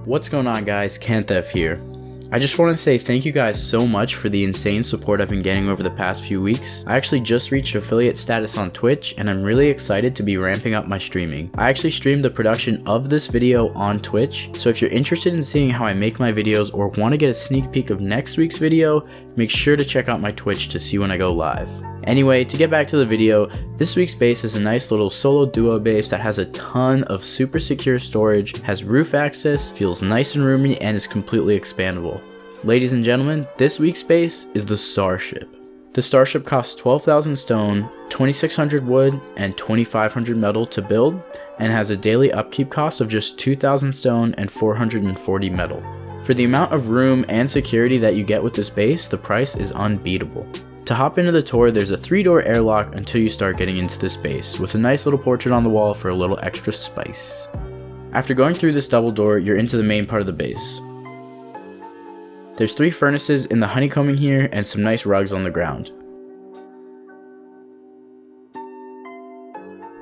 What's going on, guys? Canthev here. I just want to say thank you guys so much for the insane support I've been getting over the past few weeks. I actually just reached affiliate status on Twitch and I'm really excited to be ramping up my streaming. I actually streamed the production of this video on Twitch, so if you're interested in seeing how I make my videos or want to get a sneak peek of next week's video, make sure to check out my Twitch to see when I go live. Anyway, to get back to the video, this week's base is a nice little solo duo base that has a ton of super secure storage, has roof access, feels nice and roomy, and is completely expandable. Ladies and gentlemen, this week's base is the Starship. The Starship costs 12,000 stone, 2,600 wood, and 2,500 metal to build, and has a daily upkeep cost of just 2,000 stone and 440 metal. For the amount of room and security that you get with this base, the price is unbeatable. To hop into the tour, there's a 3-door airlock until you start getting into this base, with a nice little portrait on the wall for a little extra spice. After going through this double door, you're into the main part of the base. There's 3 furnaces in the honeycombing here and some nice rugs on the ground.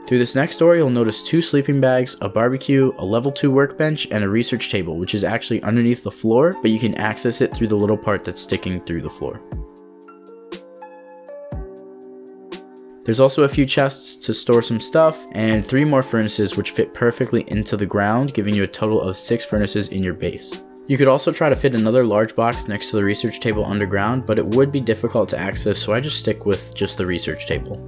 Through this next door, you'll notice 2 sleeping bags, a barbecue, a level 2 workbench, and a research table, which is actually underneath the floor, but you can access it through the little part that's sticking through the floor. There's also a few chests to store some stuff, and 3 more furnaces which fit perfectly into the ground, giving you a total of 6 furnaces in your base. You could also try to fit another large box next to the research table underground, but it would be difficult to access, so I just stick with just the research table.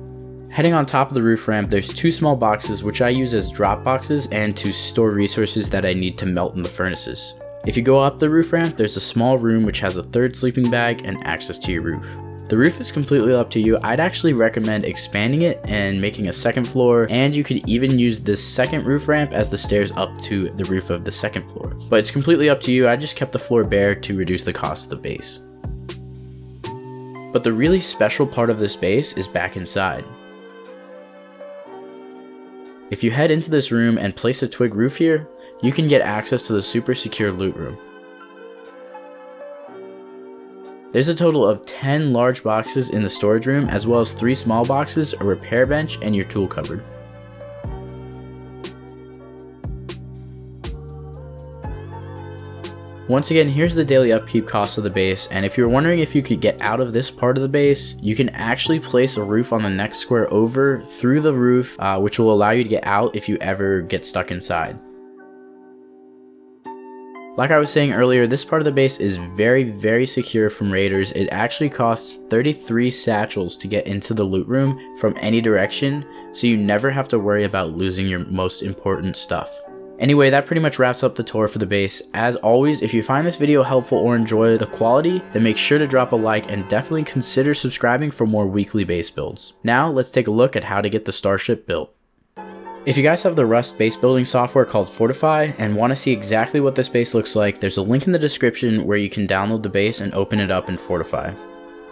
Heading on top of the roof ramp, there's 2 small boxes which I use as drop boxes and to store resources that I need to melt in the furnaces. If you go up the roof ramp, there's a small room which has a 3rd sleeping bag and access to your roof. The roof is completely up to you. I'd actually recommend expanding it and making a 2nd floor, and you could even use this 2nd roof ramp as the stairs up to the roof of the 2nd floor. But it's completely up to you. I just kept the floor bare to reduce the cost of the base. But the really special part of this base is back inside. If you head into this room and place a twig roof here, you can get access to the super secure loot room. There's a total of 10 large boxes in the storage room, as well as 3 small boxes, a repair bench, and your tool cupboard. Once again, here's the daily upkeep cost of the base, and if you're wondering if you could get out of this part of the base, you can actually place a roof on the next square over through the roof, which will allow you to get out if you ever get stuck inside. Like I was saying earlier, this part of the base is very secure from raiders. It actually costs 33 satchels to get into the loot room from any direction, so you never have to worry about losing your most important stuff. Anyway, that pretty much wraps up the tour for the base. As always, if you find this video helpful or enjoy the quality, then make sure to drop a like and definitely consider subscribing for more weekly base builds. Now, let's take a look at how to get the Starship built. If you guys have the Rust base building software called Fortify and want to see exactly what this base looks like, there's a link in the description where you can download the base and open it up in Fortify.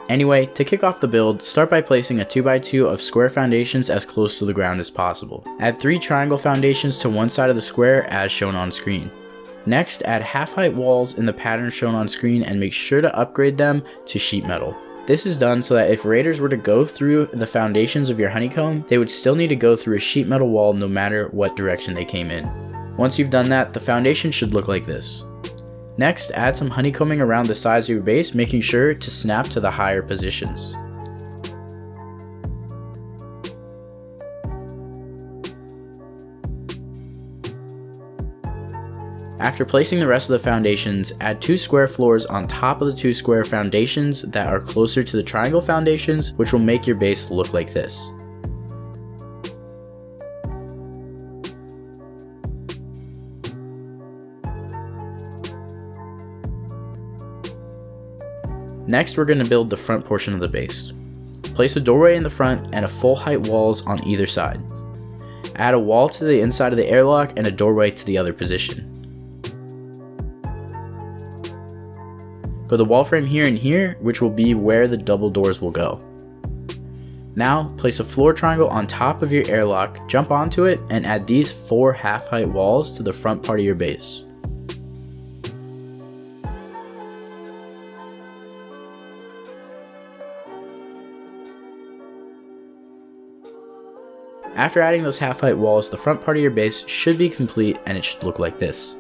Anyway, to kick off the build, start by placing a 2x2 of square foundations as close to the ground as possible. Add 3 triangle foundations to one side of the square as shown on screen. Next, add half-height walls in the pattern shown on screen and make sure to upgrade them to sheet metal. This is done so that if raiders were to go through the foundations of your honeycomb, they would still need to go through a sheet metal wall no matter what direction they came in. Once you've done that, the foundation should look like this. Next, add some honeycombing around the sides of your base, making sure to snap to the higher positions. After placing the rest of the foundations, add 2 square floors on top of the 2 square foundations that are closer to the triangle foundations, which will make your base look like this. Next, we're going to build the front portion of the base. Place a doorway in the front and a full height walls on either side. Add a wall to the inside of the airlock and a doorway to the other position. Put the wall frame here and here, which will be where the double doors will go. Now, place a floor triangle on top of your airlock, jump onto it, and add these 4 half-height walls to the front part of your base. After adding those half-height walls, the front part of your base should be complete and it should look like this.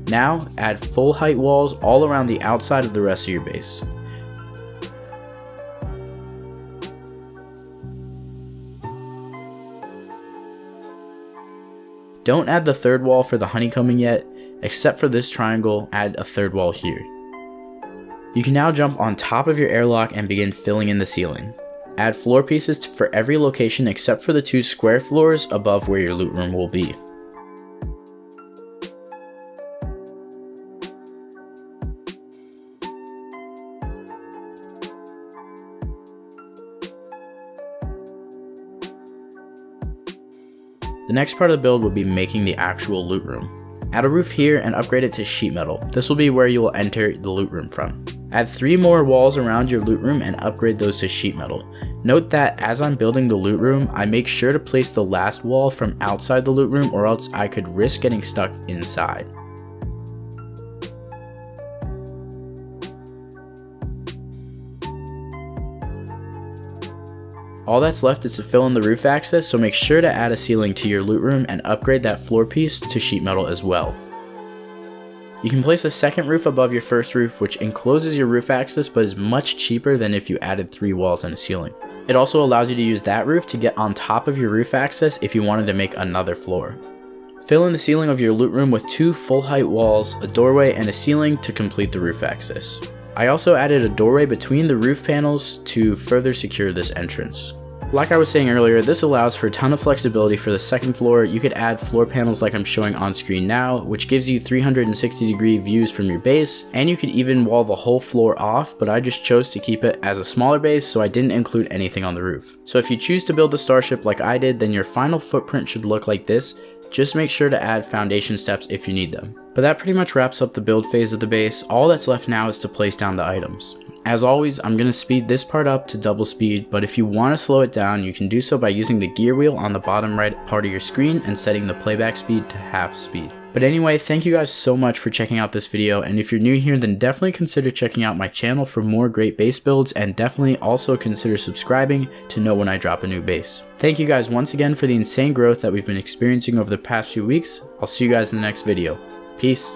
Now, add full height walls all around the outside of the rest of your base. Don't add the third wall for the honeycombing yet, except for this triangle, add a third wall here. You can now jump on top of your airlock and begin filling in the ceiling. Add floor pieces for every location except for the 2 square floors above where your loot room will be. The next part of the build will be making the actual loot room. Add a roof here and upgrade it to sheet metal. This will be where you will enter the loot room from. Add 3 more walls around your loot room and upgrade those to sheet metal. Note that as I'm building the loot room, I make sure to place the last wall from outside the loot room or else I could risk getting stuck inside. All that's left is to fill in the roof access, so make sure to add a ceiling to your loot room and upgrade that floor piece to sheet metal as well. You can place a second roof above your first roof, which encloses your roof access but is much cheaper than if you added 3 walls and a ceiling. It also allows you to use that roof to get on top of your roof access if you wanted to make another floor. Fill in the ceiling of your loot room with 2 full height walls, a doorway, and a ceiling to complete the roof access. I also added a doorway between the roof panels to further secure this entrance. Like I was saying earlier, this allows for a ton of flexibility for the second floor. You could add floor panels like I'm showing on screen now, which gives you 360-degree views from your base, and you could even wall the whole floor off, but I just chose to keep it as a smaller base, so I didn't include anything on the roof. So if you choose to build a Starship like I did, then your final footprint should look like this. Just make sure to add foundation steps if you need them. But that pretty much wraps up the build phase of the base. All that's left now is to place down the items. As always, I'm going to speed this part up to double speed, but if you want to slow it down, you can do so by using the gear wheel on the bottom right part of your screen and setting the playback speed to half speed. But anyway, thank you guys so much for checking out this video, and if you're new here, then definitely consider checking out my channel for more great base builds, and definitely also consider subscribing to know when I drop a new base. Thank you guys once again for the insane growth that we've been experiencing over the past few weeks. I'll see you guys in the next video. Peace.